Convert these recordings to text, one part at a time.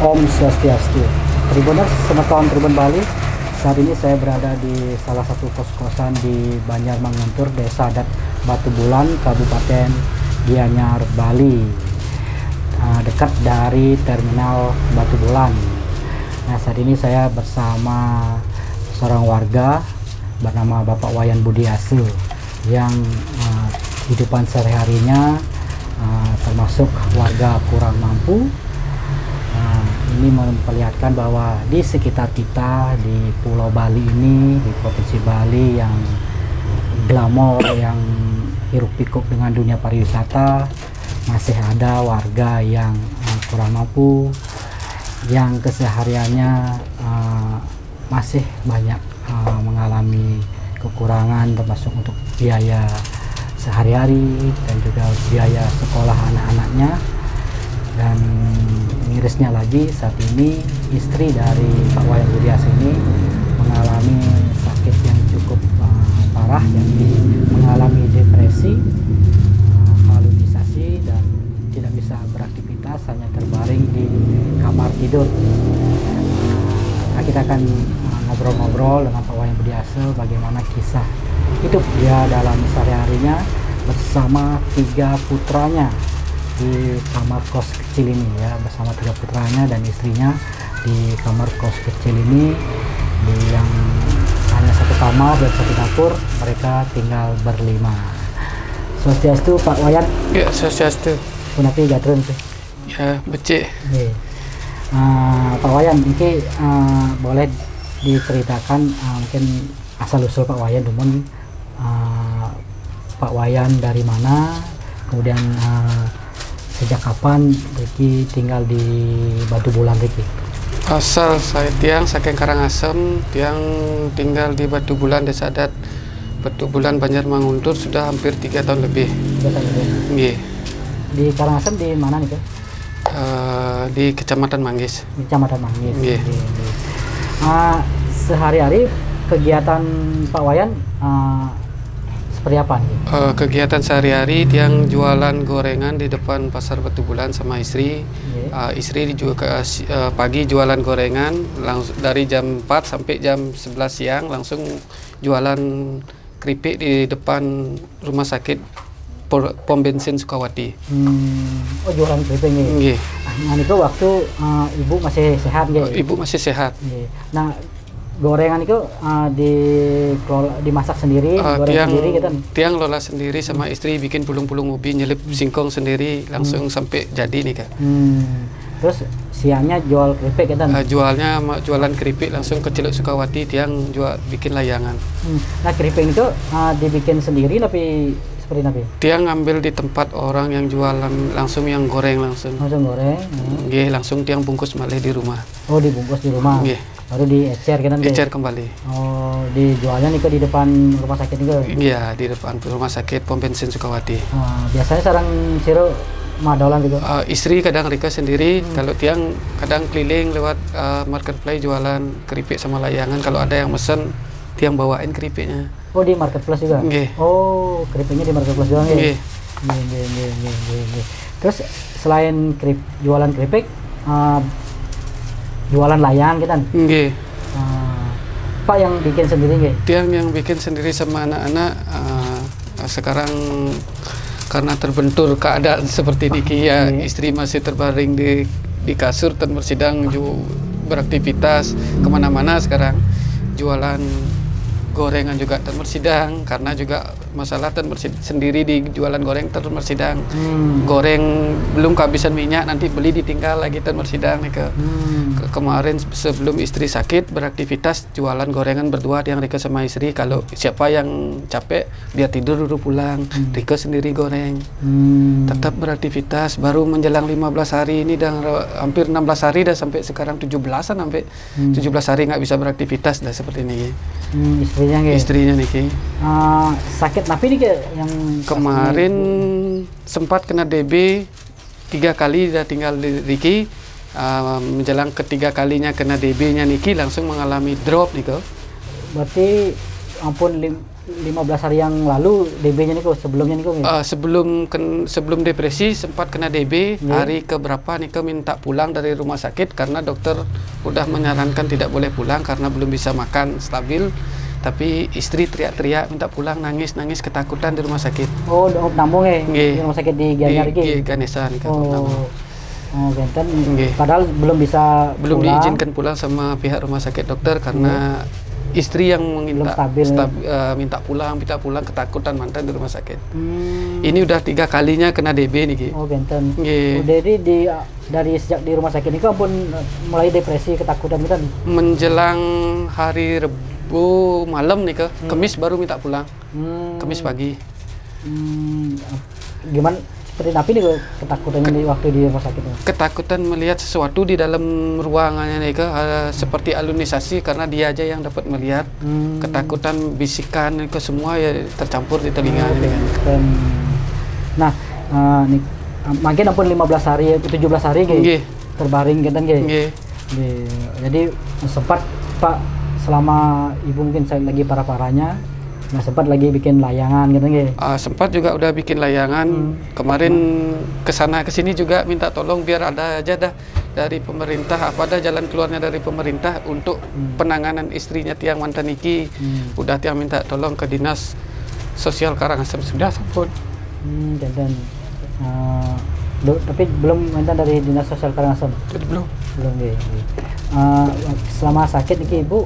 Om Swastiastu. Tribuners, Semeton Tribun Bali. Saat ini saya berada di salah satu kos-kosan di Banjarmanguntur, Desa Adat Batu Bulan, Kabupaten Gianyar, Bali. Dekat dari Terminal Batu Bulan. Nah, saat ini saya bersama seorang warga bernama Bapak Wayan Budiase yang kehidupan sehari-harinya termasuk warga kurang mampu. Ini memperlihatkan bahwa di sekitar kita di Pulau Bali ini, di Provinsi Bali yang glamor, yang hiruk pikuk dengan dunia pariwisata, masih ada warga yang kurang mampu, yang kesehariannya masih banyak mengalami kekurangan, termasuk untuk biaya sehari-hari dan juga biaya sekolah anak-anaknya. Dan mirisnya lagi, saat ini istri dari Pak Wayan Budiase ini mengalami sakit yang cukup parah, yakni mengalami depresi, halusinasi, dan tidak bisa beraktivitas, hanya terbaring di kamar tidur. Nah, kita akan ngobrol-ngobrol dengan Pak Wayan Budiase bagaimana kisah hidup dia dalam sehari-harinya bersama 3 putranya di kamar kos kecil ini, ya, bersama 3 putranya dan istrinya di kamar kos kecil ini, yang hanya satu kamar dan satu dapur. Mereka tinggal berlima. Swastiastu Pak Wayan. Ya, Swastiastu. Punapi gatron tuh. Ya, becik. Pak Wayan, ini boleh diceritakan mungkin asal usul Pak Wayan, namun Pak Wayan dari mana, kemudian sejak kapan Riki tinggal di Batu Bulan, Riki? Asal saya tiang saking Karangasem, tiang tinggal di Batu Bulan, Desa Adat Batu Bulan, Banjarmanguntur sudah hampir 3 tahun lebih. 3 tahun lebih. Nggih. Di Karangasem di mana nih, Pak? Di Kecamatan Manggis. Di Kecamatan Manggis. Nggih. Sehari-hari kegiatan Pak Wayan seperti apa nih? Kegiatan sehari-hari tiang jualan gorengan di depan pasar Batu Bulan sama istri. Istri juga pagi jualan gorengan langsung dari jam 4 sampai jam 11 siang, langsung jualan keripik di depan rumah sakit pom bensin Sukawati. Oh, jualan keripik nih. Nggih. Nah, itu waktu ibu masih sehat nggih? Ibu masih sehat. Nggih. Nah, gorengan itu dimasak sendiri, goreng sendiri gitu. Tiang lola sendiri sama istri, bikin pulung-pulung ubi, nyelip singkong sendiri, langsung sampai jadi nih, Kak. Terus siangnya jual keripik gitu. Jualan keripik langsung ke Ciluk Sukawati, tiang bikin layangan. Nah, keripik itu dibikin sendiri tapi seperti apa? Tiang ngambil di tempat orang yang jualan langsung, yang goreng langsung. Langsung goreng. Nggih, langsung tiang bungkus malih di rumah. Oh, dibungkus di rumah. Nggih. Baru diecer kan? Ecer kembali. Oh, dijualnya nih di depan rumah sakit nih? Iya, di depan rumah sakit pom bensin Sukawati. Biasanya sarang siru madolan gitu? Istri kadang Rika sendiri, kalau tiang kadang keliling lewat marketplace jualan keripik sama layangan. Kalau ada yang mesen, tiang bawain keripiknya. Oh, di marketplace juga? Nggih. Oh, keripiknya di marketplace juga nggih? Nggih. Terus selain jualan keripik, jualan layang gitu kan? Nggih. Pak yang bikin sendiri nggih? Tiang yang bikin sendiri sama anak-anak. Sekarang karena terbentur keadaan seperti ini, ya istri masih terbaring di kasur dan bersidang beraktivitas kemana-mana sekarang. Jualan gorengan juga dan bersidang, karena juga masalah dan sendiri di jualan goreng terus bersidang. Goreng belum kehabisan minyak, nanti beli ditinggal lagi dan bersidang nih, kemarin sebelum istri sakit beraktivitas jualan gorengan berdua, yang Rika sama istri. Kalau siapa yang capek dia tidur dulu pulang, Rika sendiri goreng. Tetap beraktivitas. Baru menjelang 15 hari ini, dan hampir 16 hari dah, sampai sekarang 17-an, sampai 17 hari nggak bisa beraktivitas dah seperti ini. Istrinya nih sakit tapi nih yang kemarin sempat kena DB 3 kali, udah tinggal di Riki. Menjelang ketiga kalinya kena DB-nya Niki langsung mengalami drop nih, kok. Berarti ampun 15 hari yang lalu DB-nya niku sebelumnya niku nggih? Sebelum depresi sempat kena DB. Nggih. Hari keberapa Nike minta pulang dari rumah sakit karena dokter udah menyarankan tidak boleh pulang karena belum bisa makan stabil. Tapi istri teriak-teriak minta pulang, nangis ketakutan di rumah sakit. Oh, nampung ya? Di rumah sakit di Gianyar iki. Di Ganesha nih kan. Oh, benten. Nggih. Padahal belum bisa Belum pulang. diizinkan pulang sama pihak rumah sakit dokter karena istri yang minta minta pulang ketakutan mantan di rumah sakit. Ini udah 3 kalinya kena DB nih. Oh, benten. Nggih. Jadi dari sejak di rumah sakit ini ampun mulai depresi, ketakutan gitu. Menjelang hari Rebu malam nih Kemis baru minta pulang. Kemis pagi. Gimana seperti apa nih ketakutannya di waktu di rumah sakit itu? Ketakutan melihat sesuatu di dalam ruangannya nih seperti alunisasi karena dia aja yang dapat melihat. Ketakutan bisikan ke semua ya tercampur di telinga. Nah, makin ampun 15 hari 17 hari terbaring gitu kan. Jadi sempat Pak selama ibu mungkin saya lagi parah-parahnya, nah sempat lagi bikin layangan gitu nggih. Sempat juga udah bikin layangan. Kemarin kesana kesini juga minta tolong biar ada aja dah dari pemerintah, apa ada jalan keluarnya dari pemerintah untuk penanganan istrinya tiang mantan Niki. Udah tiang minta tolong ke dinas sosial Karangasem sudah sampun. Dan tapi belum minta dari dinas sosial Karangasem. Belum nggih. Selama sakit Niki Ibu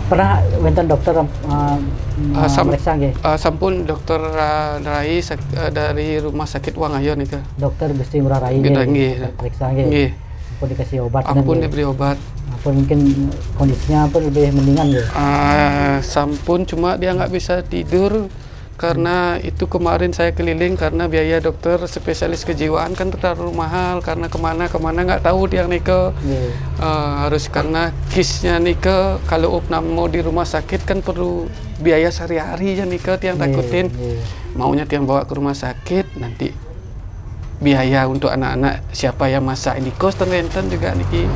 pernah wenten dokter meriksa nggih? Sampun dokter Rai dari rumah sakit Wangayon itu. Dokter Gusti Ngurah Rai nggih. Periksa nggih. Ampun dikasih obat. Ampun diberi obat. Ampun mungkin kondisinya pun lebih mendingan nggih. Sampun cuma dia nggak bisa tidur karena itu kemarin saya keliling karena biaya dokter spesialis kejiwaan kan terlalu mahal karena kemana nggak tahu dia Nike. Harus karena kisnya Nike kalau opnam mau di rumah sakit kan perlu biaya sehari-hari ya Nike tiang takutin. Maunya tiang bawa ke rumah sakit nanti biaya untuk anak-anak siapa yang masak ini kos terenten juga Niki.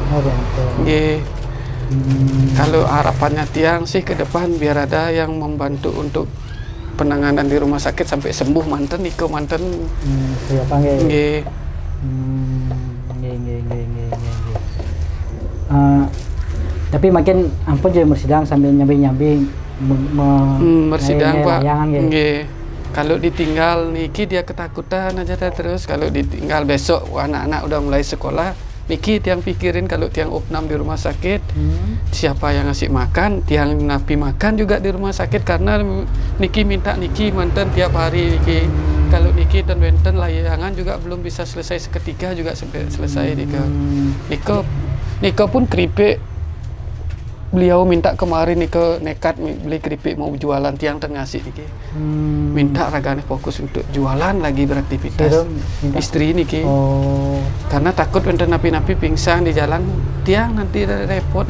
Kalau harapannya tiang sih ke depan biar ada yang membantu untuk penanganan di rumah sakit sampai sembuh mantan Niko mantan. Siapa nggih? Tapi makin ampun jadi bersidang sambil nyambi bersidang Pak. Kalau ditinggal Niki dia ketakutan aja terus. Kalau ditinggal besok anak-anak udah mulai sekolah, Niki tiang pikirin kalau tiang opnam di rumah sakit, siapa yang ngasih makan, tiang napi makan juga di rumah sakit karena Niki minta Niki mantan tiap hari Niki. Kalau Niki dan Wenten layangan juga belum bisa selesai seketika juga sampai selesai Niko pun keripik. Beliau minta kemarin nekat beli keripik mau jualan tiang terngasih Niki. Minta ragane fokus untuk jualan lagi beraktivitas. Istri Niki. Karena takut wenten napi-napi pingsan di jalan tiang nanti repot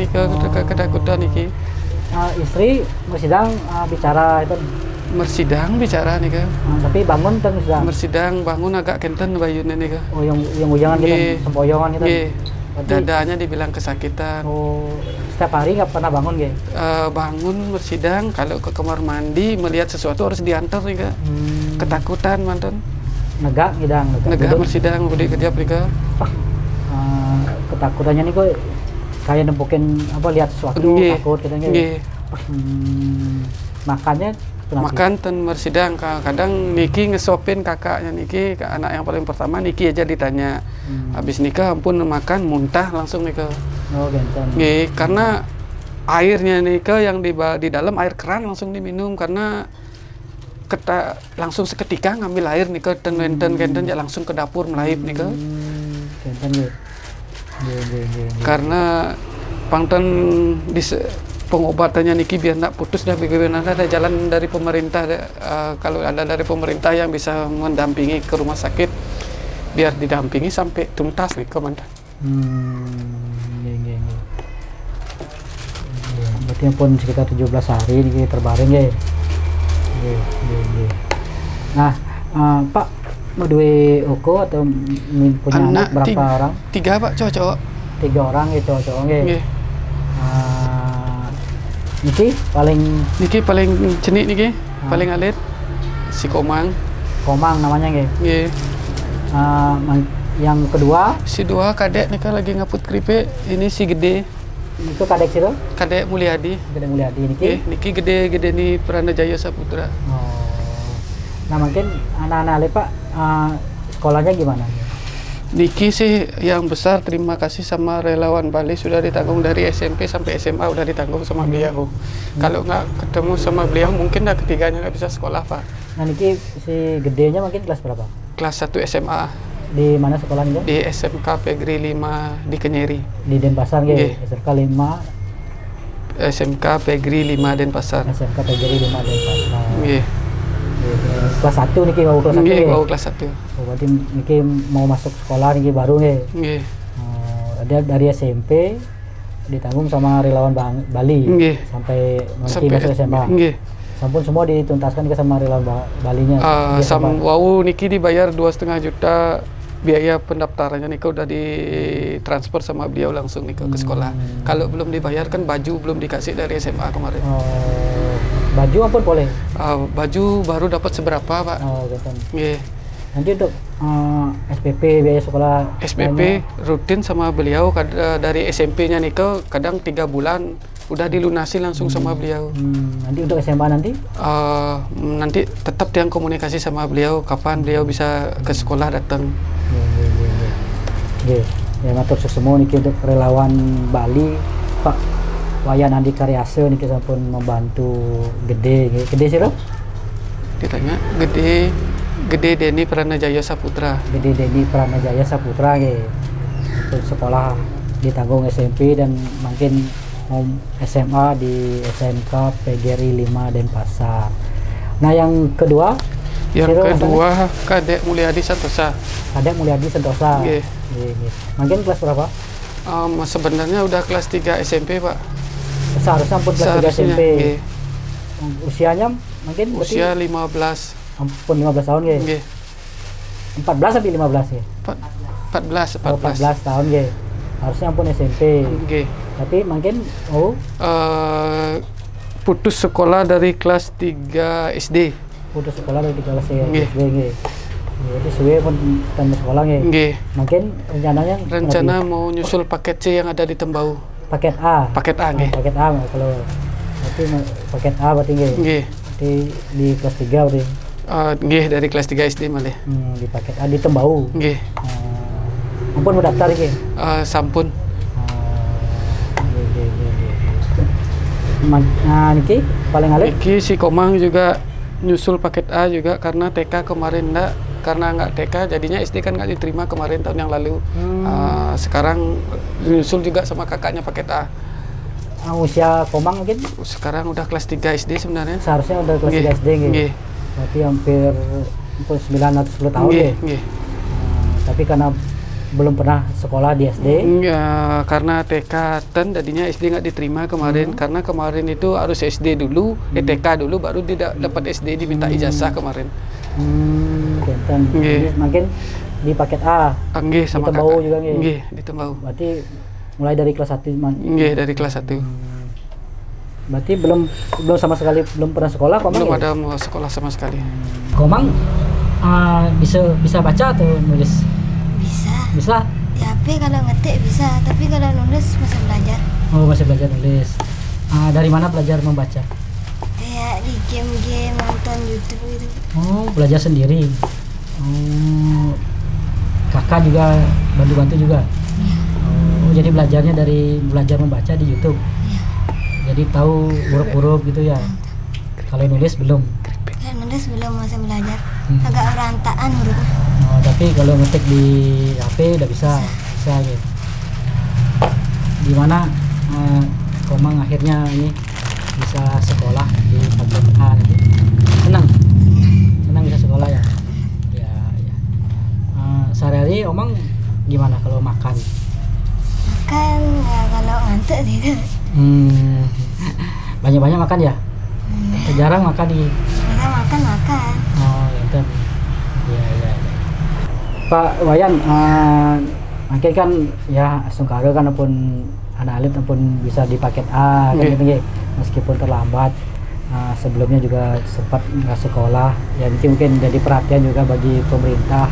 ketakutan Niki. Istri bersidang bicara itu. Mersidang bicara Niki. Tapi bangun kan mersidang bangun agak kenten bayunya Niki. Oh yang ujangan gitu, sempoyongan gitu. Dadanya dibilang kesakitan. Setiap hari nggak pernah bangun gitu? Bangun bersidang, kalau ke kamar mandi melihat sesuatu harus diantar nih Kak. Ketakutan mantan. Negak ngidang. Negak bersidang budi kerja prika. Ketakutannya nih kok kayak nempukin apa lihat sesuatu takut gitu gitu. Makannya makan ten bersidang kadang Niki ngesopin kakaknya Niki ke anak yang paling pertama Niki aja ditanya habis nikah ampun makan muntah langsung nikah. Karena airnya nikah yang di dalam air keran langsung diminum karena langsung seketika ngambil air nikah ten ya langsung ke dapur melaip nikah. Karena pangten pengobatannya Niki biar tidak putus dan bagaimana ada jalan dari pemerintah kalau ada dari pemerintah yang bisa mendampingi ke rumah sakit biar didampingi sampai tuntas nih komandan. Berarti pun sekitar 17 hari ini terbaring ya. Nah Pak mau duwe oko atau punya anak berapa orang? 3 Pak cowok. 3 orang ya cowok-cowok ya. Niki paling cenik niki, paling alit si Komang. Komang namanya nggih. Nggih. Yang kedua Si dua kadek nih kan lagi ngaput keripik. Ini si gede. itu kadek sih tuh. Kadek Mulyadi. Gede Mulyadi niki. Nggih, niki gede nih Pranajaya Saputra. Oh. Nah mungkin anak-anak alit Pak sekolahnya gimana? Niki sih yang besar terima kasih sama relawan Bali sudah ditanggung dari SMP sampai SMA udah ditanggung sama beliau. Kalau nggak ketemu sama beliau mungkin dah ketiganya nggak bisa sekolah Pak. Nah niki si gedenya mungkin kelas berapa? Kelas 1 SMA Di mana sekolahnya? di SMK Pegri 5 di Kenyeri. Di Denpasar nggih. Nggih. SMK 5 SMK Pegri 5 Denpasar. SMK PGRI 5 Denpasar. Nggih. Kelas 1 niki mau kelas 1 Nggih, nggih. bawa kelas 1. Oh, berarti niki mau masuk sekolah niki baru nggih. Nggih. Dia dari SMP ditanggung sama relawan Bali Nggih. sampai niki masuk SMA. Nggih. Sampun semua dituntaskan ke sama relawan Balinya. Nggih, Wow, niki dibayar 2,5 juta biaya pendaftarannya niki udah ditransfer sama beliau langsung niki ke sekolah. Kalau belum dibayar kan baju belum dikasih dari SMA kemarin. Baju ampun boleh. Baju baru dapat seberapa Pak? Oh, gitu. Nggih. Nanti untuk SPP biaya sekolah SPP rutin sama beliau dari SMP-nya niko kadang 3 bulan udah dilunasi langsung sama beliau. Nanti untuk SMA nanti? Nanti tetap yang komunikasi sama beliau kapan beliau bisa ke sekolah datang. Oke, ya matur semua niki untuk relawan Bali Pak Wayan Andi Karyase niki sampun membantu gede sih loh. Ditanya gede Deni Pranajaya Saputra. Gede Deni Pranajaya Saputra nggih. Untuk sekolah ditanggung SMP dan mungkin SMA di SMK PGRI 5 Denpasar. Nah yang kedua Kadek Mulyadi Santosa. Kadek Mulyadi Santosa. Nggih. Mungkin kelas berapa? Sebenarnya udah kelas 3 SMP Pak. Seharusnya pun kelas 3 SMP. Nggih. Usianya mungkin usia 15. Ampun 15 tahun nggih. Nggih. 14 sampai 15 ya. 14 tahun nggih. Harusnya ampun SMP. Nggih. Tapi mungkin putus sekolah dari kelas 3 SD. Putus sekolah dari kelas 3 Nggih. SD nggih. Jadi suwe pun temu sekolah nggih. Nggih. Mungkin rencana mau nyusul paket C yang ada di Tembau. Paket A. Paket A nggih. Paket A kalau berarti paket A berarti nggih. Nggih. Berarti di kelas 3 berarti. Nggih dari kelas 3 SD malah. Di paket A di Tembau. Nggih. Ampun mau daftar nggih. Sampun. Nah, niki paling alit. Niki si Komang juga nyusul paket A juga karena TK kemarin karena nggak TK jadinya SD kan nggak diterima kemarin tahun yang lalu. Sekarang nyusul juga sama kakaknya paket A. Usia Komang mungkin? Sekarang udah kelas 3 SD sebenarnya. Seharusnya udah kelas 3 SD nggih. Berarti hampir 9 atau 10 tahun nggih. Tapi karena belum pernah sekolah di SD. Karena TK jadinya SD nggak diterima kemarin karena kemarin itu harus SD dulu, TK dulu baru tidak dapat SD diminta ijazah kemarin. Makin di paket A. Nggih sama di Tembau kakak. juga nggih. Nggih, di Tembau. Berarti mulai dari kelas 1 Nggih, dari kelas 1. Berarti belum sama sekali belum pernah sekolah Komang. Belum ada mau sekolah sama sekali. Komang bisa baca atau nulis? Bisa? Di HP kalau ngetik bisa, tapi kalau nulis masih belajar. Oh, masih belajar nulis. Dari mana belajar membaca? Kayak di game-game, nonton YouTube gitu. Oh, belajar sendiri. Oh, kakak juga bantu-bantu juga? Iya. Oh, jadi belajarnya dari belajar membaca di YouTube? Iya. Jadi tahu huruf-huruf gitu ya? Kalau nulis belum? Kalau nulis belum, masih belajar. Agak berantakan hurufnya. Oh, tapi kalau ngetik di HP udah bisa gitu. Gimana Komang akhirnya ini bisa sekolah di paket A nanti? Senang bisa sekolah ya? Ya. Sehari-hari Omang gimana kalau makan? Makan ya kalau ngantuk gitu. Banyak-banyak makan ya? Jarang makan di? Makan. Oh, gitu. Iya. Pak Wayan, Mungkin kan ya Sungkara kan pun anak alit pun bisa di paket A kan gitu, meskipun terlambat. Sebelumnya juga sempat nggak sekolah, ya mungkin jadi perhatian juga bagi pemerintah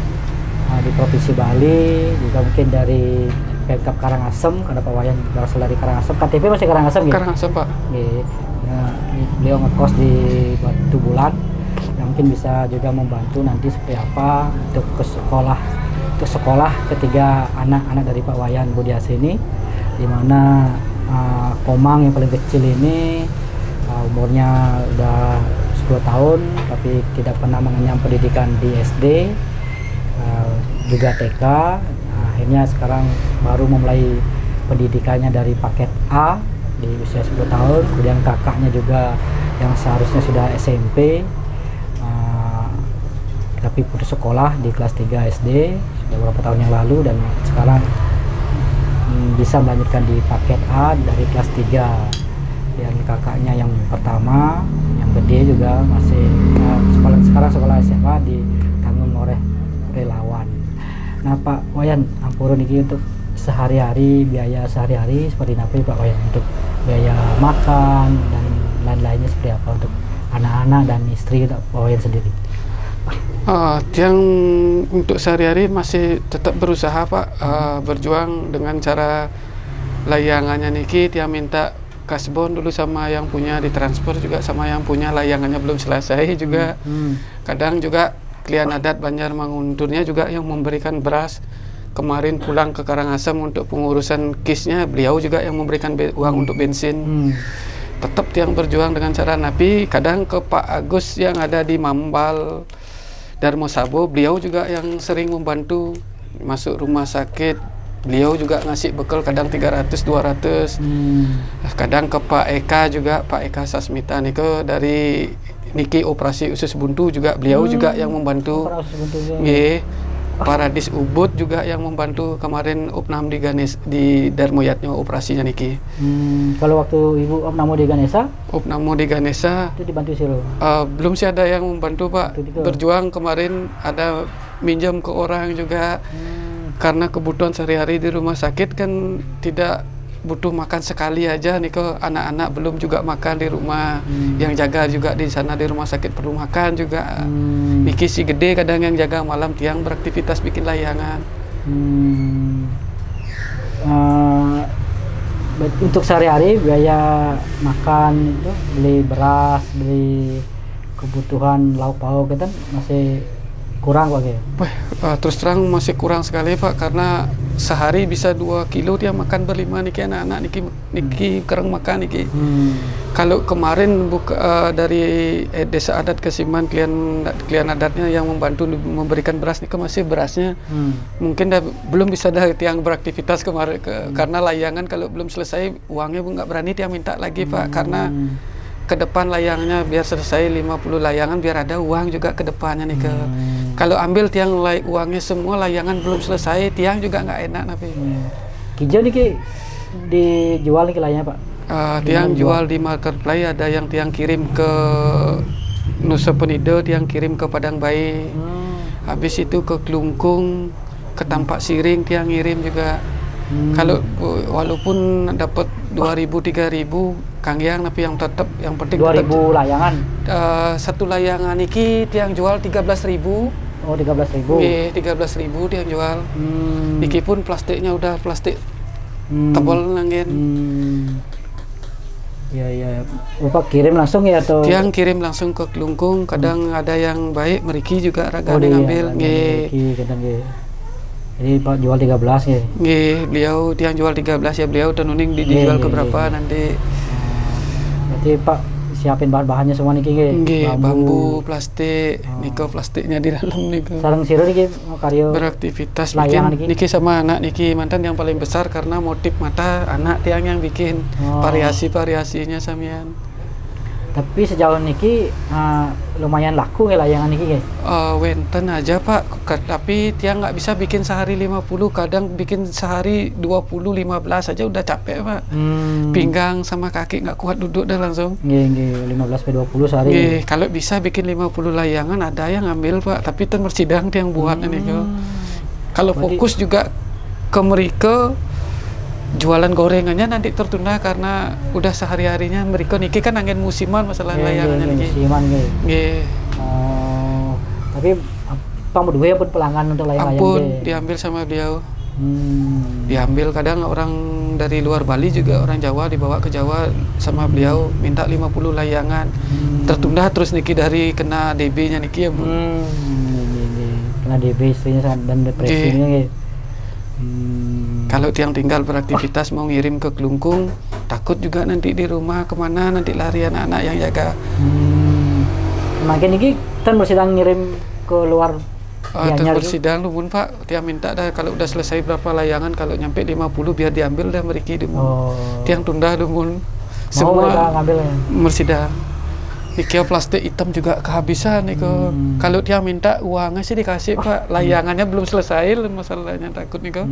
di Provinsi Bali, juga mungkin dari Pemkab Karangasem, karena Pak Wayan berasal dari Karangasem. KTP masih Karangasem gitu? Karangasem Pak. Beliau ngekos di Batu Bulan, yang mungkin bisa juga membantu nanti seperti apa untuk sekolah ketiga anak-anak dari Pak Wayan Budiase ini, di mana Komang yang paling kecil ini umurnya udah 10 tahun tapi tidak pernah mengenyam pendidikan di SD, juga TK. Akhirnya sekarang baru memulai pendidikannya dari paket A di usia 10 tahun. Kemudian kakaknya juga yang seharusnya sudah SMP tapi putus sekolah di kelas 3 SD sudah beberapa tahun yang lalu, dan sekarang bisa melanjutkan di paket A dari kelas 3. Dan kakaknya yang pertama, yang gede juga masih sekolah SMA ditanggung oleh relawan. Nah Pak Wayan, ampurun ini untuk sehari-hari, biaya sehari-hari seperti apa Pak Wayan, untuk biaya makan dan lain-lainnya seperti apa untuk anak-anak dan istri Pak Wayan sendiri? Yang untuk sehari-hari masih tetap berusaha Pak, berjuang dengan cara layangannya niki dia minta kasbon dulu sama yang punya ditransfer, juga sama yang punya layangannya belum selesai juga. Kadang juga klien adat Banjar Mangunturnya juga yang memberikan beras. Kemarin pulang ke Karangasem untuk pengurusan kisnya, beliau juga yang memberikan uang untuk bensin. Tetap yang berjuang dengan cara Nabi. Kadang ke Pak Agus yang ada di Mambal Darmo Sabo, beliau juga yang sering membantu masuk rumah sakit. Beliau juga ngasih bekal kadang 300-200. Kadang ke Pak Eka juga, Pak Eka Sasmita Niko dari Niki Operasi Usus Buntu juga beliau juga yang membantu. Paradis Ubud juga yang membantu kemarin Opnam di di Darmoyatnya operasinya niki. Kalau waktu Ibu Opnamo di Ganesa? Opnamo di Ganesa itu dibantu sih lo? Belum sih ada yang membantu Pak. Berjuang kemarin ada minjam ke orang juga. Karena kebutuhan sehari-hari di rumah sakit kan tidak butuh makan sekali aja nih, ke anak-anak belum juga makan di rumah. Yang jaga juga di sana di rumah sakit perlu makan juga. Niki si gede kadang yang jaga malam tiang beraktivitas bikin layangan. Untuk sehari-hari biaya makan itu, beli beras, beli kebutuhan lauk pauk kan masih kurang Pak ya? Terus terang masih kurang sekali Pak, karena sehari bisa 2 kilo dia makan berlima niki anak-anak niki kerang makan niki. Kalau kemarin dari desa adat Kesiman klien adatnya yang membantu memberikan beras niki masih berasnya mungkin belum bisa dah tiang beraktivitas kemarin karena layangan kalau belum selesai uangnya nggak berani dia minta lagi Pak, karena ke depan layangnya biar selesai 50 layangan biar ada uang juga ke depannya nih ke. Kalau ambil tiang uangnya semua layangan belum selesai tiang juga nggak enak tapi. Kijau nih dijual nih layangnya Pak? Tiang jual di marketplace, ada yang tiang kirim ke Nusa Penida, tiang kirim ke Padang Bayi. Habis itu ke Klungkung, ke Tampak Siring tiang ngirim juga. Kalau walaupun dapat 2.000-3.000 Kang Yang, tapi yang tetap yang penting 2.000 layangan. Satu layangan iki tiang jual 13.000. Oh, 13.000. Iya, 13.000 tiang jual. Iki pun plastiknya udah plastik tebal nangin. Ya. Bapak kirim langsung ya atau? Tiang kirim langsung ke Klungkung. Kadang ada yang baik, Meriki juga ragane ngambil. Jadi Pak jual 13 ya? Beliau tiang jual 13 ya, beliau tenuning dijual ke berapa nanti. Berarti Pak siapin bahan-bahannya semua nih bambu, plastik, niko plastiknya di dalam niko. Sarang siro niki karyo beraktivitas bikin niki sama anak niki mantan yang paling besar karena motif mata anak tiang yang bikin variasi-variasinya samian. Tapi sejauh niki lumayan laku ya layangan niki guys. Wenten aja Pak, tapi tiang nggak bisa bikin sehari 50, kadang bikin sehari 20-15 aja udah capek Pak. Pinggang sama kaki nggak kuat duduk dah langsung. 15-20 sehari. Kalau bisa bikin 50 layangan ada yang ngambil Pak, tapi ten bersidang tiang buat nih. Kalau fokus juga ke mereka jualan gorengannya nanti tertunda karena udah sehari-harinya mereka niki kan angin musiman masalah layangannya niki. Musiman nggih. Nggih. Oh, tapi pang berdua pun pelanggan untuk layang-layang Ampun nggih. diambil sama beliau. Diambil kadang orang dari luar Bali juga orang Jawa dibawa ke Jawa sama beliau minta 50 layangan. Tertunda terus niki dari kena DB-nya niki ya, Bu. Kena DB istrinya dan depresinya nggih. Kalau tiang tinggal beraktivitas mau ngirim ke Kelungkung, takut juga nanti di rumah kemana nanti lari anak-anak yang jaga. Makin ini kan bersidang ngirim ke luar. Bersidang lumun Pak, tiang minta dah kalau udah selesai berapa layangan kalau nyampe 50 biar diambil dah meriki lumun. Tiang tunda lumun. Semua ngambil ya. Bersidang. Niki plastik hitam juga kehabisan niko. Kalau dia minta uangnya sih dikasih Pak, layangannya belum selesai masalahnya takut niko.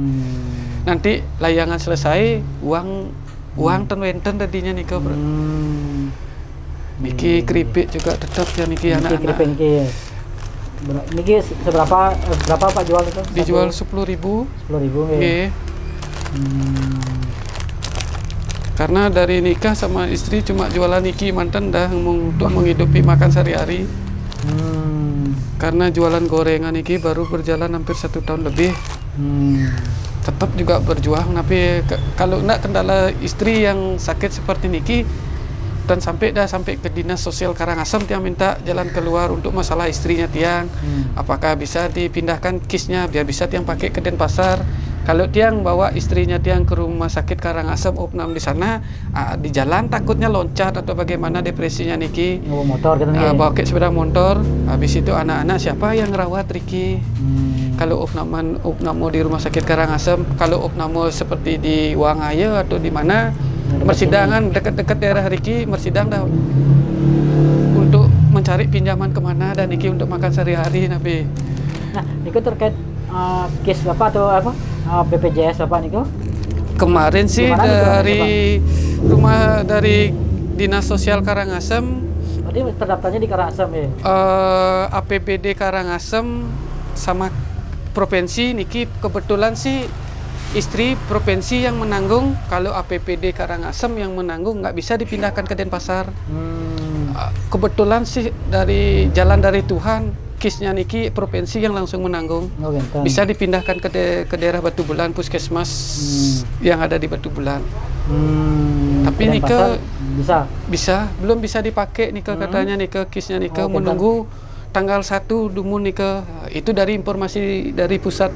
Nanti layangan selesai uang ten-wenten tadinya niko. Niki keripik juga tetap ya niki anak-anak. Keripik niki. Niki berapa Pak jual itu? Dijual 10.000. 10.000 ya. Karena dari nikah sama istri cuma jualan niki mantan dah untuk menghidupi makan sehari-hari. Karena jualan gorengan niki baru berjalan hampir 1 tahun lebih. Tetap juga berjuang, tapi kalau nak kendala istri yang sakit seperti niki dan sampai ke dinas sosial Karangasem tiang minta jalan keluar untuk masalah istrinya tiang. Apakah bisa dipindahkan kisnya biar bisa tiang pakai ke Denpasar. Kalau tiang bawa istrinya tiang ke rumah sakit Karangasem opnam di sana, di jalan takutnya loncat atau bagaimana depresinya niki. Bawa motor gitu nih. Bawa sepeda motor. Habis itu anak-anak siapa yang rawat Riki? Kalau opnamo di rumah sakit Karangasem, kalau opnamo seperti di Wangaya atau di mana, persidangan dekat-dekat daerah Riki, mersidang dah untuk mencari pinjaman kemana dan niki untuk makan sehari-hari nabi. Nah, niku terkait case Bapak atau apa? BPJS Bapak niku? Kemarin sih dari Dinas Sosial Karangasem. Berarti terdaftarnya di Karangasem ya? APBD Karangasem sama provinsi niki kebetulan sih istri provinsi yang menanggung. Kalau APBD Karangasem yang menanggung nggak bisa dipindahkan ke Denpasar. Kebetulan sih dari jalan dari Tuhan. Kisnya niki provinsi yang langsung menanggung. Bisa dipindahkan ke daerah Batu Bulan puskesmas yang ada di Batu Bulan. Tapi nika bisa belum bisa dipakai nika katanya nika kisnya nika menunggu tanggal 1 dumun nika. Itu dari informasi dari pusat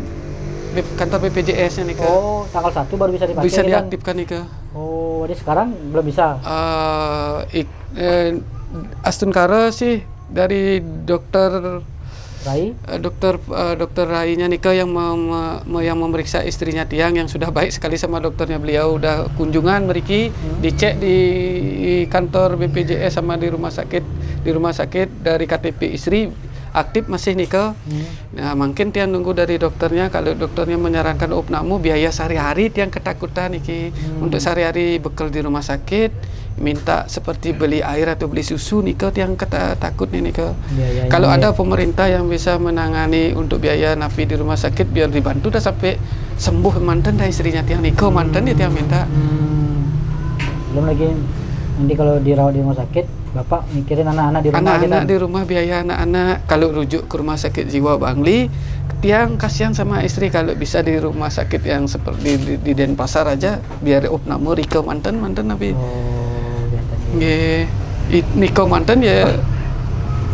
kantor BPJS-nya nika. Oh, tanggal 1 baru bisa dipakai. Bisa diaktifkan nika. Oh, jadi sekarang belum bisa. Astunkara sih dari dokter Rai? Dokter Rainya nika yang memeriksa istrinya tiang yang sudah baik sekali sama dokternya beliau udah kunjungan meriki dicek di kantor BPJS sama di rumah sakit dari KTP istri aktif masih nika. Nah mungkin tiang nunggu dari dokternya, kalau dokternya menyarankan opnamo biaya sehari-hari tiang ketakutan niki untuk sehari-hari bekal di rumah sakit. Minta seperti beli air atau beli susu nika tiang takut nih nika. Kalau ada pemerintah yang bisa menangani untuk biaya napi di rumah sakit biar dibantu dah sampai sembuh mantan dah istrinya tiang nika mantan dia tiang minta. Belum lagi nanti kalau dirawat di rumah sakit Bapak mikirin anak-anak di rumah. Anak-anak di rumah biaya anak-anak. Kalau rujuk ke rumah sakit jiwa Bangli tiang kasihan sama istri. Kalau bisa di rumah sakit yang seperti di Denpasar aja biar opnamo Rika mantan nabi. Niko mantan ya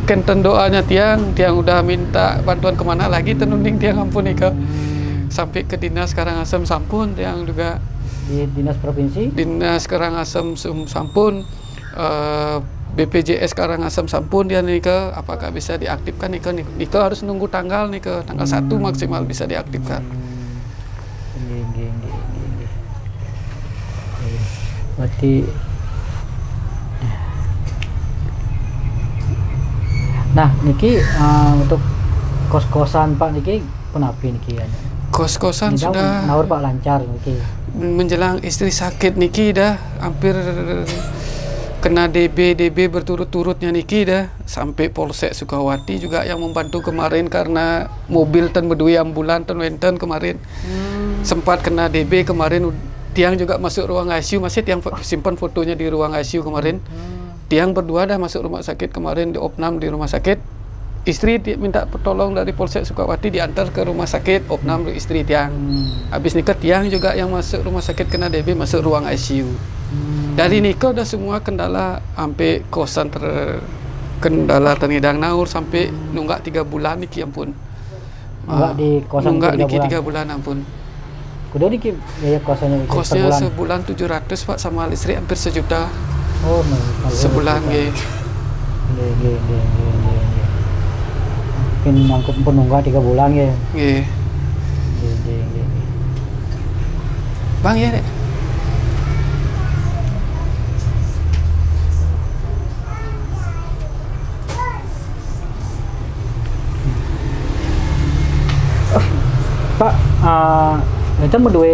kenten doanya tiang udah minta bantuan kemana lagi tenunding tiang ampun Niko sampai ke dinas Karangasem sampun tiang juga di dinas provinsi Karangasem sampun BPJS Karangasem sampun dia Niko apakah bisa diaktifkan Niko harus nunggu tanggal 1 maksimal bisa diaktifkan. Berarti nah niki untuk kos-kosan Pak niki penapi niki ya. Kos-kosan sudah nawar Pak lancar niki. Menjelang istri sakit niki dah hampir kena DB berturut-turutnya niki dah sampai Polsek Sukawati juga yang membantu kemarin karena mobil ten berdua ambulan ten wenten kemarin. sempat kena DB kemarin. Tiang juga masuk ruang ICU, masih Tiang simpan fotonya di ruang ICU kemarin. Tiang berdua dah masuk rumah sakit kemarin, di opnam di rumah sakit. Istri minta pertolong dari Polsek Sukawati, diantar ke rumah sakit, opnam istri Tiang. Habis nikah Tiang juga yang masuk rumah sakit kena DB, masuk ruang ICU. Dari nikah udah semua kendala, sampai kosan kendala ternidang naur, sampai nunggak 3 bulan niki ampun. Nunggak di kosan nunggak 3 niki bulan. 3 bulan ampun. Kudu niki biaya kosannya Kosnya sebulan 700 Pak, sama listrik hampir 1 juta. Oh, sebulan nggih. Nggih. Mungkin mangkup pun nunggak 3 bulan ya. Nggih. Nggih. Bang ya, Dek. Pak, itu berdua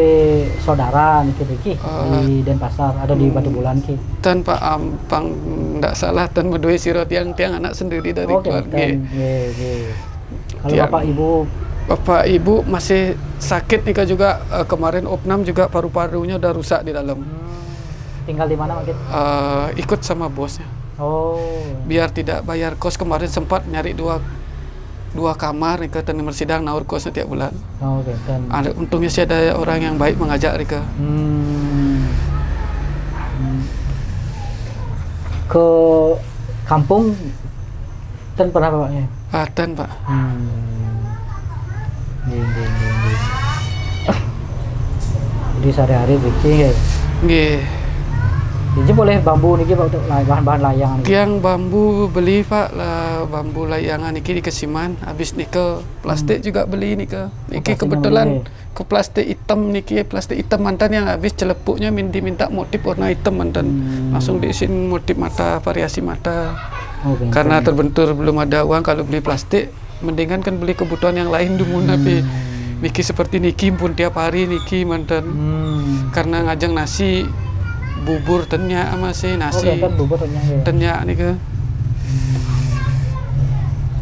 saudara niki di Denpasar, ada di Batu Bulan ki. Tan Pak Ampang ndak salah, tan berdua siro tiang anak sendiri dari keluarga. Nggih. Kalau Bapak Ibu masih sakit nika juga, kemarin opnam juga paru-parunya udah rusak di dalam. Tinggal di mana Mak? Ikut sama bosnya. Oh. Biar tidak bayar kos, kemarin sempat nyari dua kamar nih ke Tenimur Sidang naur kos setiap bulan. Oh, oke. Ada untungnya sih ada orang yang baik mengajak Rika. Ke kampung Ten pernah Pak ya? Tan Pak. Nggih. Jadi sehari-hari bikin ya. Nggih. Jadi boleh bambu niki Pak untuk bahan-bahan layangan. Tiang bambu beli Pak lah, bambu layangan niki di Kesiman. Habis nike plastik juga beli nike. Niki kebetulan ke plastik hitam niki, plastik hitam mantan yang habis celepuknya diminta motif warna hitam mantan. Langsung diisiin motif mata, variasi mata. Karena terbentur belum ada uang, kalau beli plastik mendingan kan beli kebutuhan yang lain dulu. Tapi niki seperti niki pun tiap hari niki mantan. Karena ngajeng nasi bubur tenya masih nasi. Bubur tenya nih ke.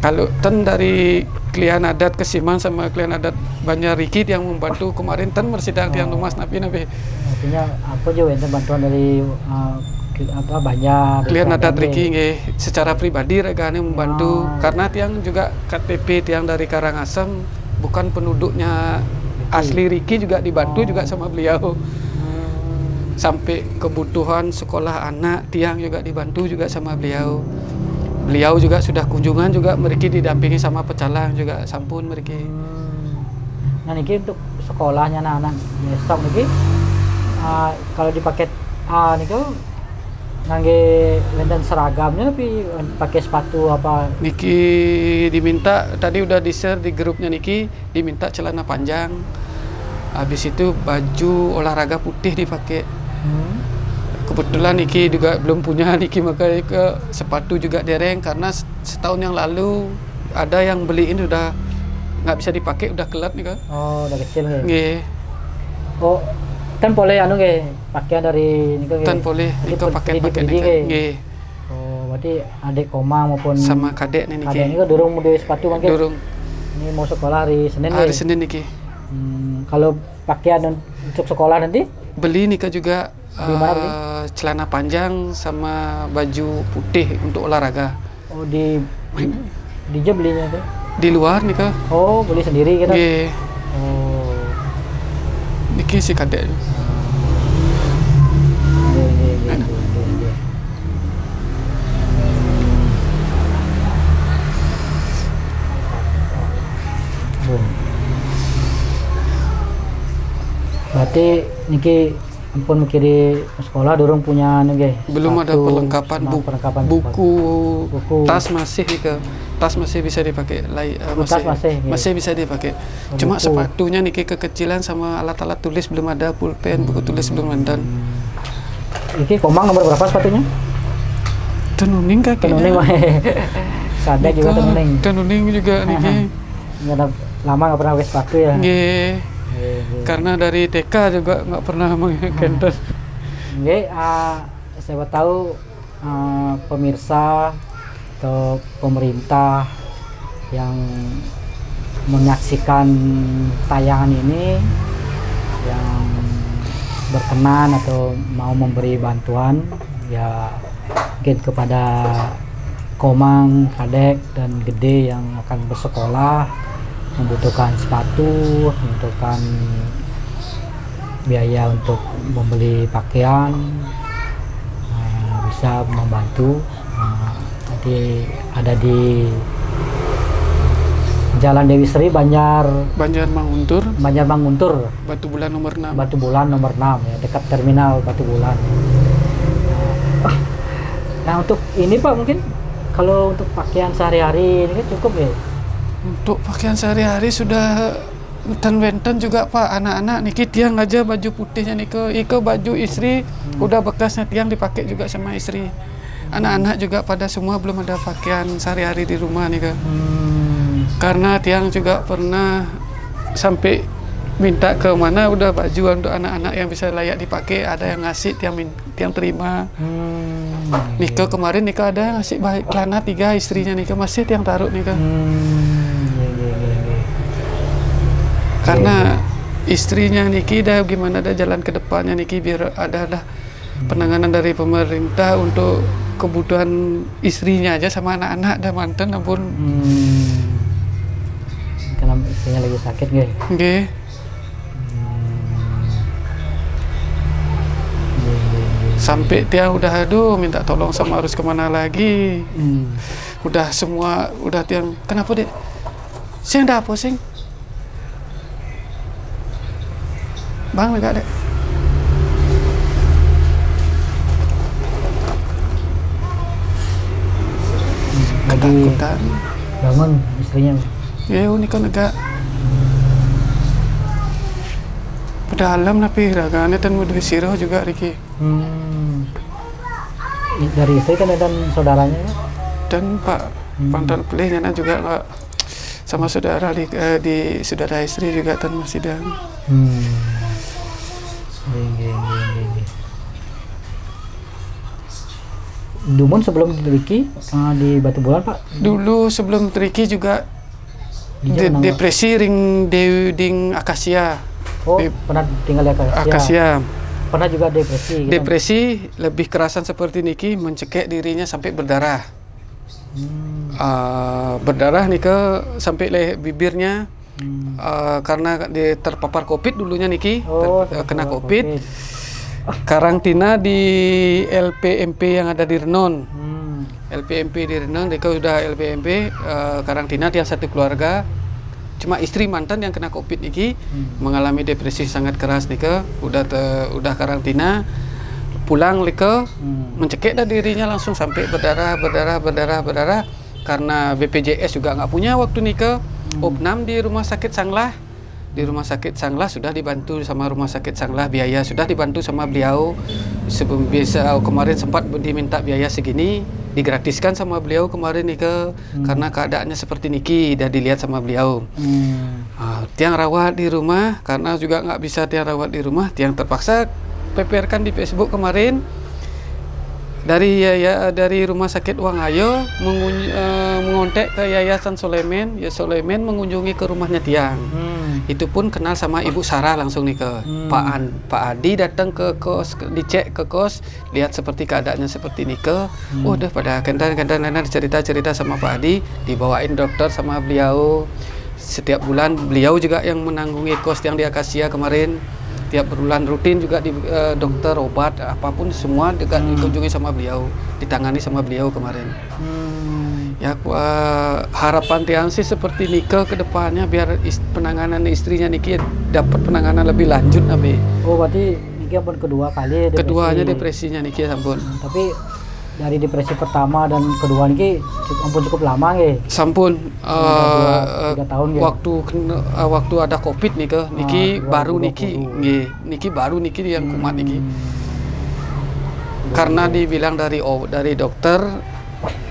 Kalau ten dari klien adat Kesiman sama klien adat Banjar Riki yang membantu kemarin ten mersidang tiang lumas nabi. Artinya apa juga enten bantuan dari Banjar klien adat Riki nggih, secara pribadi regane membantu karena tiang juga KTP tiang dari Karangasem, bukan penduduknya asli Riki, juga dibantu juga sama beliau. Sampai kebutuhan sekolah anak tiang juga dibantu juga sama beliau. Beliau juga sudah kunjungan juga mereka didampingi sama pecalang juga sampun mereka. Nah niki untuk sekolahnya anak-anak besok niki kalau di paket A niki ngangge lenten seragamnya tapi pakai sepatu apa? Niki diminta tadi udah di-share di grupnya Niki, diminta celana panjang. Habis itu baju olahraga putih dipakai. Kebetulan Niki juga belum punya Niki, makanya ke sepatu juga dereng karena setahun yang lalu ada yang beliin udah nggak bisa dipakai, udah kelat nih kan. Oh, udah kecil nih. Nggih. Oh, kan boleh anu nggih, pakaian dari Niko nggih. Kan boleh Niko pakai nggih. Oh, berarti adik Koma maupun sama kadek nih Niki. Kadek Niko durung mau sepatu mungkin. Durung. Ini mau sekolah hari Senin. Hari Senin Niki. Kalau pakaian untuk sekolah nanti beli Nika juga celana panjang sama baju putih untuk olahraga. Oh, di jam belinya tuh? Di luar Nika. Oh, beli sendiri gitu? Iya. Oh. Niki si kadek. Berarti niki ampun mikiri sekolah durung punya nggih. Belum ada perlengkapan buku, tas masih nika. Tas masih bisa dipakai, masih bisa dipakai. Cuma buku. Sepatunya niki kekecilan sama alat-alat tulis belum ada, pulpen, buku tulis belum ada. Niki Komang nomor berapa sepatunya? Tenuning kaki. Tenuning mah. Sada juga tenuning. Tenuning juga niki. Nggak lama nggak pernah pakai sepatu ya. Nggih. Karena dari TK juga nggak pernah menggendong. Nggih, saya tahu pemirsa atau pemerintah yang menyaksikan tayangan ini berkenan atau mau memberi bantuan ya mungkin kepada Komang, Kadek dan Gede yang akan bersekolah, membutuhkan sepatu, membutuhkan biaya untuk membeli pakaian, bisa membantu. Nanti ada di Jalan Dewi Sri, Banjar Manguntur, Batu Bulan nomor 6. Batu Bulan nomor 6 ya, dekat terminal Batu Bulan. Nah, untuk ini Pak, mungkin kalau untuk pakaian sehari-hari ini kan cukup ya? Untuk pakaian sehari-hari sudah benten juga Pak. Anak-anak niki tiang aja baju putihnya Iko baju istri udah bekasnya tiang dipakai juga sama istri. Anak-anak juga pada semua belum ada pakaian sehari-hari di rumah nih. Karena tiang juga pernah sampai minta ke mana udah baju untuk anak-anak yang bisa layak dipakai, ada yang ngasih tiang terima. Nika kemarin Nika ada ngasih celana 3 istrinya Nika masih tiang taruh Nika. Karena istrinya Niki dah gimana ada jalan ke depannya Niki biar ada penanganan dari pemerintah untuk kebutuhan istrinya aja sama anak-anak dan mantan ampun. Karena istrinya lagi sakit nggih. Sampai dia udah aduh minta tolong sama harus kemana lagi. Udah semua udah tiang kenapa dek? Sing dah apa sing? Bang enggak dek? Ketakutan. Bangun istrinya. Ya ini kan agak dalam tapi raganya dan mudah sirah juga Riki. Dari istri kan dan saudaranya ya? Dan Pak Pantal Pelihnya juga nggak sama saudara di saudara istri juga tan masih dan. Dumun sebelum Riki di Batu Bulan Pak? Dulu sebelum Riki juga depresi ring ding akasia. Oh, pernah tinggal di akasia. Pernah juga depresi? Gitu? Depresi lebih kerasan seperti Niki, mencekik dirinya sampai berdarah. Berdarah Nika sampai bibirnya karena terpapar COVID dulunya Niki, kena COVID. Karantina di LPMP yang ada di Renon. LPMP di Renon, Nika sudah LPMP karantina dia satu keluarga. Cuma istri mantan yang kena COVID Niki mengalami depresi sangat keras Nika, udah karantina, pulang Nika mencekik dah dirinya langsung sampai berdarah karena BPJS juga nggak punya waktu Nika. Opnam di rumah sakit Sanglah. Di rumah sakit Sanglah sudah dibantu sama rumah sakit Sanglah, biaya sudah dibantu sama beliau. Sebelum bisa kemarin sempat diminta biaya segini, digratiskan sama beliau kemarin Nika, karena keadaannya seperti Niki, dah dilihat sama beliau. Tiang rawat di rumah, karena juga nggak bisa tiang rawat di rumah, tiang terpaksa peperkan di Facebook kemarin dari rumah sakit Wangayo mengontek ke Yayasan Solemen. Ya Solemen mengunjungi ke rumahnya tiang. Itu pun kenal sama Ibu Sarah langsung nih ke Pak Adi datang ke kos, dicek ke kos, lihat seperti keadaannya seperti ini ke. Udah pada kentan cerita sama Pak Adi, dibawain dokter sama beliau. Setiap bulan beliau juga yang menanggungi kos yang di Akasia kemarin. Tiap bulan rutin juga di dokter, obat, apapun semua juga dikunjungi sama beliau, ditangani sama beliau kemarin. Ya harapan tiang sih seperti Nika ke depannya biar penanganan istrinya Niki dapat penanganan lebih lanjut nabi. Oh berarti Niki ampun kedua kali depresi. Keduanya depresinya Niki sampun. Tapi dari depresi pertama dan kedua Niki cukup lama ya. Sampun 3 tahun ya. Waktu ada COVID Niki baru Niki baru Niki yang kumat Niki. Karena dibilang dari dokter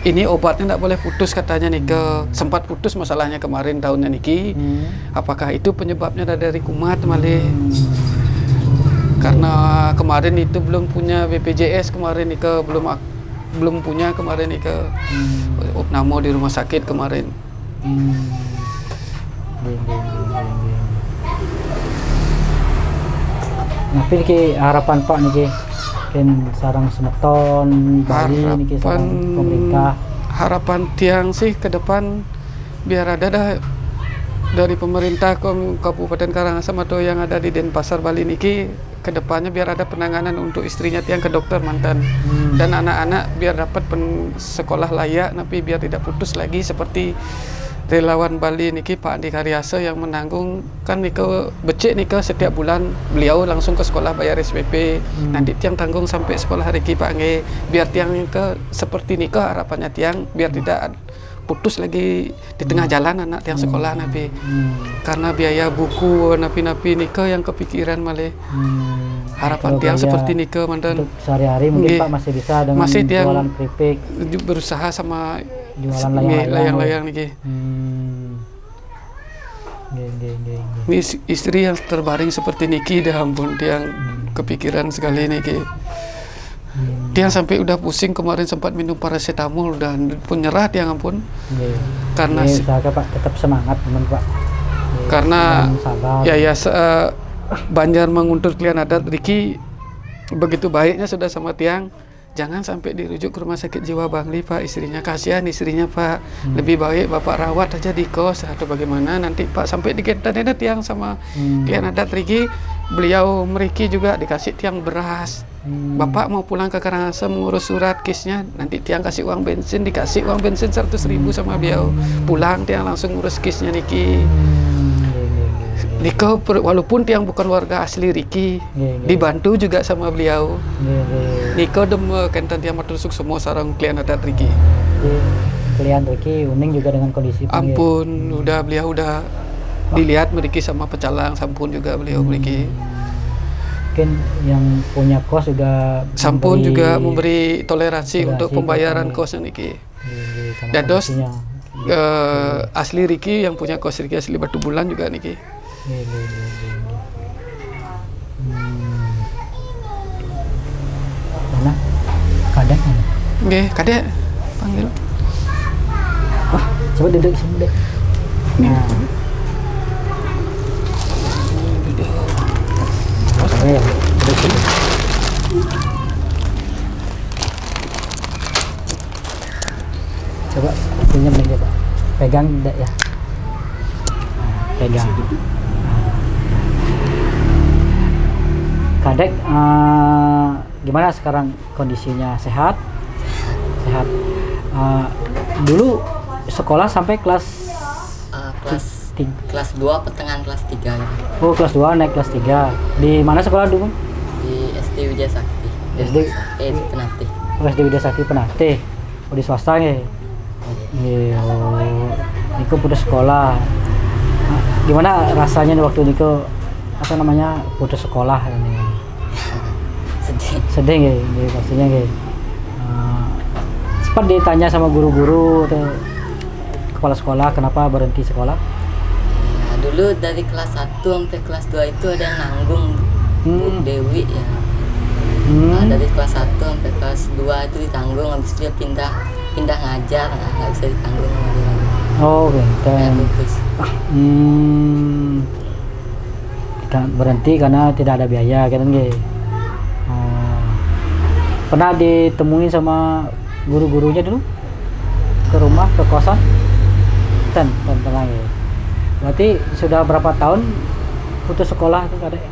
ini obatnya tidak boleh putus katanya Nika. Sempat putus masalahnya kemarin tahunnya Niki. Apakah itu penyebabnya dari kumat malih? Karena kemarin itu belum punya BPJS kemarin Nika belum punya kemarin Nika. Opnamo di rumah sakit kemarin. Tapi niki harapan Pak niki kan sarang semeton Bali niki sarang pemerintah. Harapan tiang sih ke depan biar ada dah dari pemerintah Kabupaten Karangasem atau yang ada di Denpasar Bali niki ke depannya biar ada penanganan untuk istrinya tiang ke dokter mantan dan anak-anak biar dapat sekolah layak tapi biar tidak putus lagi seperti relawan Bali niki Pak Andi Karyasa yang menanggung kan niko becek niko setiap bulan beliau langsung ke sekolah bayar SPP nanti tiang tanggung sampai sekolah hari Pak Nge biar tiang ke seperti niko harapannya tiang biar tidak putus lagi di tengah jalan anak tiang sekolah napi karena biaya buku napi niko yang kepikiran malah harapan tiang seperti niko mantan sehari-hari mungkin Pak masih bisa dengan masih tiang jualan keripik berusaha sama jualan layang-layang niki. Ini istri yang terbaring seperti niki dah ampun tiang kepikiran sekali niki. Tiang sampai udah pusing kemarin sempat minum paracetamol dan pun nyerah tiang ampun. Karena Pak tetap semangat teman Pak. Karena Banjar Menguntur Klian Adat Riki begitu baiknya sudah sama tiang. Jangan sampai dirujuk ke rumah sakit jiwa Bangli Pak, istrinya kasihan istrinya Pak. Lebih baik Bapak rawat aja di kos atau bagaimana nanti Pak sampai diketan tiang sama Klian Adat Riki. Beliau meriki juga dikasih tiang beras. Bapak mau pulang ke Karangasem mengurus surat kisnya, nanti tiang kasih uang bensin, dikasih uang bensin 100.000 sama beliau. Pulang tiang langsung ngurus kisnya niki. Niko walaupun tiang bukan warga asli Riki, dibantu juga sama beliau. Niko demo kentan tiang matusuk semua sarang Klian Adat Riki. Klian Riki uning juga dengan kondisi. Ampun, udah beliau udah dilihat meriki sama pecalang, sampun juga beliau meriki. Mungkin yang punya kos juga sampun juga memberi toleransi untuk pembayaran kosnya niki. Dados asli Riki yang punya kos Riki asli Batu Bulan juga niki. Mana? Kadek mana? Nggih, kadek panggil. Coba duduk sini deh. Nah. Duduk sini. Coba pinjam aja Pak. Pegang tidak ya? Pegang. Kadek, gimana sekarang kondisinya? Sehat? Sehat. Dulu sekolah sampai kelas 2 pertengahan kelas 3 ya. Oh, kelas 2 naik kelas 3. Di mana sekolah dulu? Di SD Widya Sakti. SD Penate. Oh, SD Widya Sakti Penate. Oh, di swasta ya. Niko putus sekolah. Gimana rasanya waktu Niko putus sekolah ini? Sedih ya, pastinya ya. Sempat ditanya sama guru-guru atau kepala sekolah kenapa berhenti sekolah? Nah, dulu dari kelas 1 sampai kelas 2 itu ada yang nanggung Bu Dewi ya. Nah, dari kelas 1 sampai kelas 2 itu ditanggung, habis itu dia pindah ngajar, nggak bisa ditanggung lagi. Oh, benteng. Berhenti karena tidak ada biaya kan gitu. Pernah ditemuin sama guru-gurunya dulu ke rumah, ke kosan? Pernah ya. Berarti sudah berapa tahun putus sekolah itu Kadek?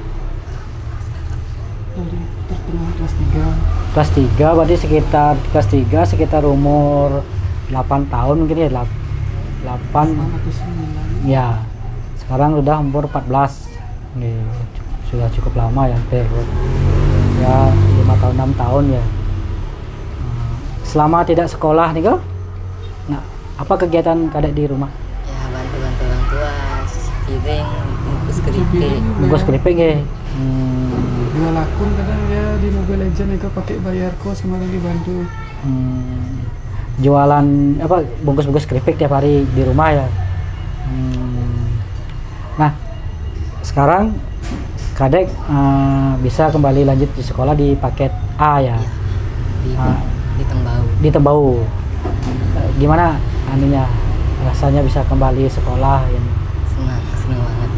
Dari pertengahan kelas 3. Kelas 3 berarti sekitar kelas 3 sekitar umur 8 tahun mungkin ya, 8 atau 9. ya. Sekarang udah umur 14. Nih, sudah cukup lama ya, ya 5 tahun 6 tahun ya. Selama tidak sekolah nih kok, nah apa kegiatan Kadek di rumah? Ya bantu-bantu orang tua, cuci piring, bungkus keripik ya. Jual akun kadang ya di Mobile Legends itu pakai bayar kos kemarin dibantu. Jualan apa bungkus-bungkus keripik tiap hari di rumah ya. Nah sekarang Kadek bisa kembali lanjut di sekolah di paket A ya, di Tembau. Gimana anunya rasanya bisa kembali sekolah ini? Senang banget.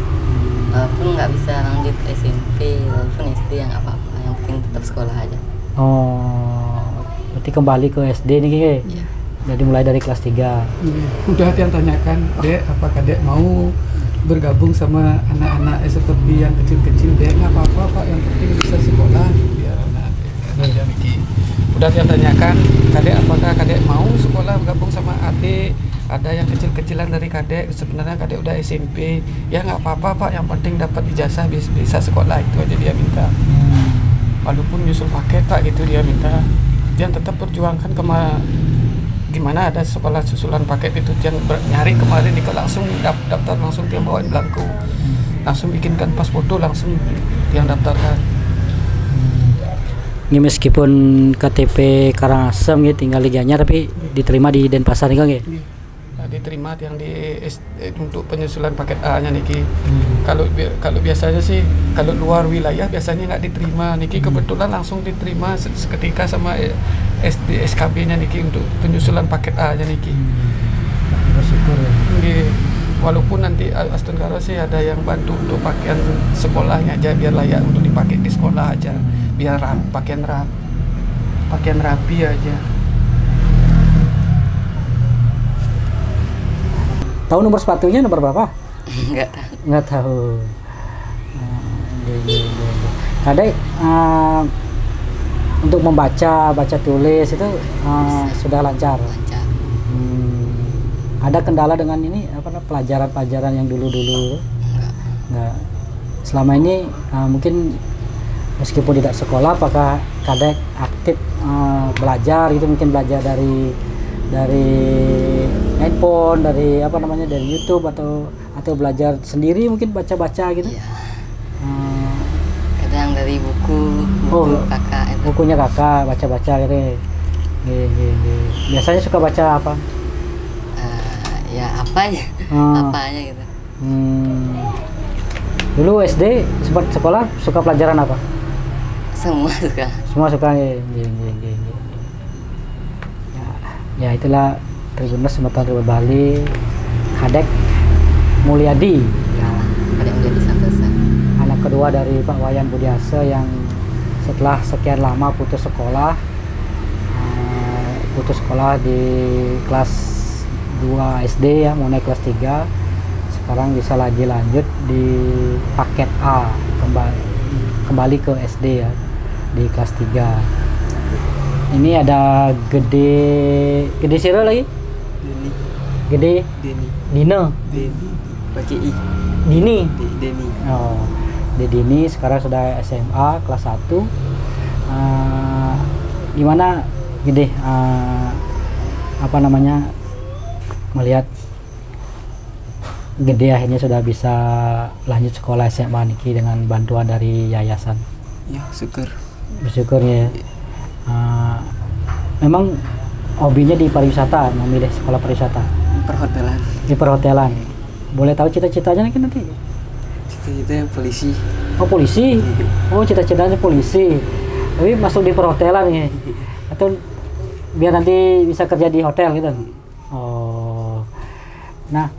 Walaupun nggak bisa lanjut SMP, walaupun SD ya nggak apa-apa, yang penting tetap sekolah aja. Oh, berarti kembali ke SD nih Ki? Iya. Jadi mulai dari kelas 3. Udah yang tanyakan, Dek, apakah Dek mau bergabung sama anak-anak seperti yang kecil-kecil? Dek, nggak apa-apa Pak, yang penting bisa sekolah biar anak Miki. Udah yang tanyakan, Kadek apakah Kadek mau sekolah bergabung sama adik? Ada yang kecil-kecilan dari Kadek, sebenarnya Kadek udah SMP. Ya nggak apa-apa Pak, yang penting dapat ijazah bisa sekolah, itu aja dia minta. Walaupun nyusul paket Pak gitu dia minta. Dia tetap perjuangkan gimana ada sekolah susulan paket itu yang nyari kemarin dia langsung daftar langsung dia bawain belangko, langsung bikinkan pas foto langsung yang daftarkan. Ini meskipun KTP Karangasem gitu tinggal di Gianyar tapi diterima di Denpasar nih Kang ya? Nah, diterima yang untuk penyusulan paket A-nya Niki. Kalau biasanya sih kalau luar wilayah biasanya nggak diterima. Niki kebetulan langsung diterima seketika sama SKB-nya Niki untuk penyusulan paket A-nya Niki. Bersyukur ya. Walaupun nanti Aston Karo sih ada yang bantu untuk pakaian sekolahnya aja biar layak untuk dipakai di sekolah aja, biar pakaian rapi aja. Tahu nomor sepatunya nomor berapa? Nggak tahu. Nggak tahu. Kadek untuk baca tulis itu sudah lancar. Lancar. Ada kendala dengan ini pelajaran-pelajaran yang dulu-dulu? Nggak. Selama ini mungkin meskipun tidak sekolah, apakah Kadek aktif belajar itu, mungkin belajar dari handphone, dari dari YouTube atau belajar sendiri mungkin baca-baca gitu? Iya. Kadang dari buku kakak itu. Bukunya kakak baca-baca gitu. Biasanya suka baca apa? Ya apa aja, apa aja gitu. Dulu SD sempat sekolah suka pelajaran apa? Semua suka. Semua suka ya. Ya itulah Tribuners Sematan Tribun Bali, Kadek Mulyadi. Kadek Mulyadi Santosa. Anak kedua dari Pak Wayan Budiase yang setelah sekian lama putus sekolah di kelas 2 SD ya, mau naik kelas 3, sekarang bisa lagi lanjut di paket A, kembali ke SD ya, di kelas 3. Ini ada Gede Siro lagi? Gede? Dino? Pakai I. Dini? Deni. Oh, Dini sekarang sudah SMA kelas 1. Gimana Gede? Melihat Gede akhirnya sudah bisa lanjut sekolah SMA Niki dengan bantuan dari yayasan. Ya, syukur. Bersyukur ya. Memang hobinya di pariwisata, memilih sekolah pariwisata. Perhotelan. Di perhotelan. Boleh tahu cita-citanya nanti? Cita-citanya polisi. Oh, polisi. Oh, cita-citanya polisi. Tapi masuk di perhotelan ya. Atau biar nanti bisa kerja di hotel gitu. Oh. Nah,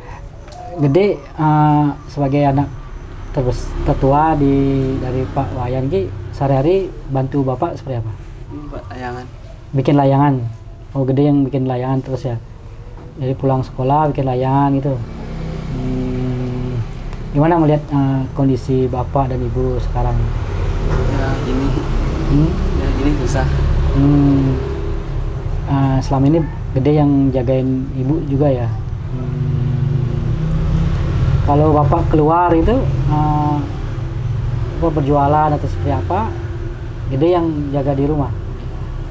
Gede sebagai anak tertua dari Pak Wayan Ki, sehari-hari bantu Bapak seperti apa? Buat layangan. Bikin layangan. Oh, Gede yang bikin layangan terus ya. Jadi pulang sekolah bikin layangan gitu. Gimana melihat kondisi Bapak dan Ibu sekarang? Ya gini. Ya gini susah. Selama ini Gede yang jagain Ibu juga ya. Kalau Bapak keluar itu berjualan atau seperti apa, Gede yang jaga di rumah.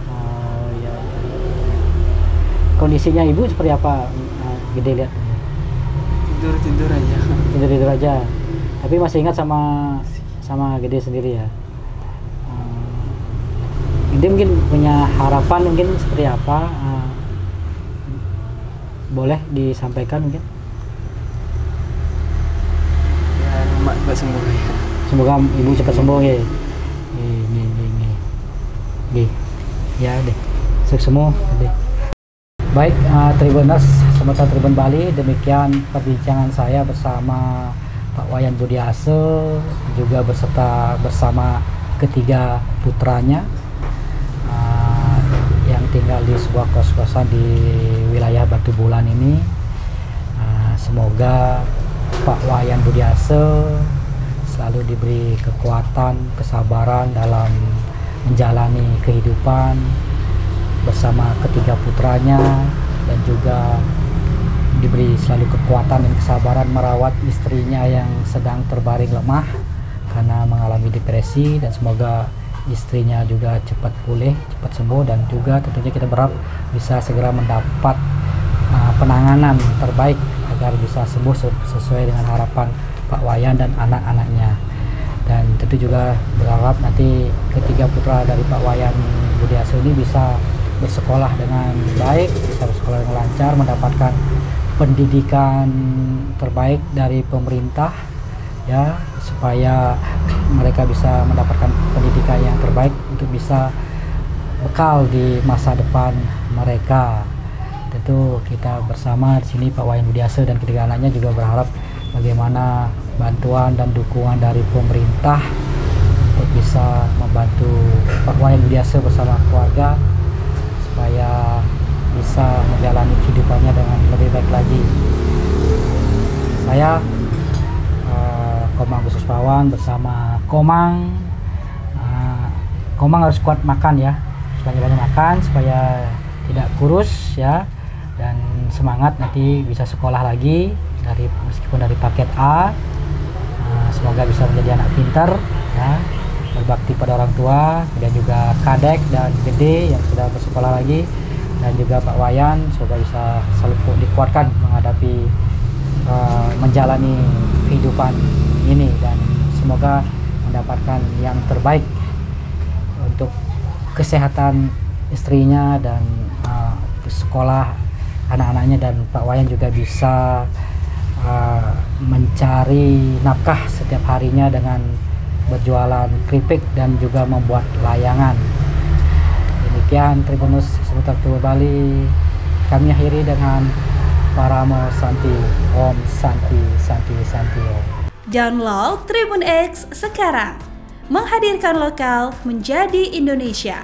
Oh, iya. Kondisinya Ibu seperti apa? Gede lihat. Tidur aja. Tapi masih ingat sama Gede sendiri ya. Gede mungkin punya harapan mungkin seperti apa? Boleh disampaikan mungkin? Ya, Mak cepat sembuh ya. Semoga Ibu cepat sembuh ya. Ya deh. Sukses semua deh. Baik, Tribuners Sematan Tribun Bali, demikian perbincangan saya bersama Pak Wayan Budiase juga bersama ketiga putranya yang tinggal di sebuah kos-kosan di wilayah Batu Bulan ini. Semoga Pak Wayan Budiase selalu diberi kekuatan, kesabaran dalam menjalani kehidupan bersama ketiga putranya, dan juga diberi selalu kekuatan dan kesabaran merawat istrinya yang sedang terbaring lemah karena mengalami depresi, dan semoga istrinya juga cepat pulih, cepat sembuh, dan juga tentunya kita berharap bisa segera mendapat penanganan terbaik agar bisa sembuh sesuai dengan harapan Pak Wayan dan anak-anaknya. Dan tentu juga berharap nanti ketiga putra dari Pak Wayan Budiase ini bisa bersekolah dengan baik, bisa bersekolah dengan lancar, mendapatkan pendidikan terbaik dari pemerintah, ya, supaya mereka bisa mendapatkan pendidikan yang terbaik untuk bisa bekal di masa depan mereka. Tentu kita bersama di sini Pak Wayan Budiase dan ketiga anaknya juga berharap bagaimana bantuan dan dukungan dari pemerintah untuk bisa membantu Pak Wayan Budiase bersama keluarga supaya bisa menjalani kehidupannya dengan lebih baik lagi. Saya Komang Khusus Pawang bersama Komang. Komang harus kuat makan ya, banyak-banyak makan supaya tidak kurus ya, dan semangat nanti bisa sekolah lagi meskipun dari paket A. Semoga bisa menjadi anak pintar ya, berbakti pada orang tua, dan juga Kadek dan Gede yang sudah bersekolah lagi, dan juga Pak Wayan semoga bisa selalu dikuatkan menghadapi menjalani kehidupan ini, dan semoga mendapatkan yang terbaik untuk kesehatan istrinya dan sekolah anak-anaknya, dan Pak Wayan juga bisa mencari nafkah setiap harinya dengan berjualan keripik dan juga membuat layangan. Demikian Tribunnews seputar Tubuh Bali, kami akhiri dengan Paramo Santi, Om Santi Santi Santi Om. Download Tribun X sekarang, menghadirkan lokal menjadi Indonesia.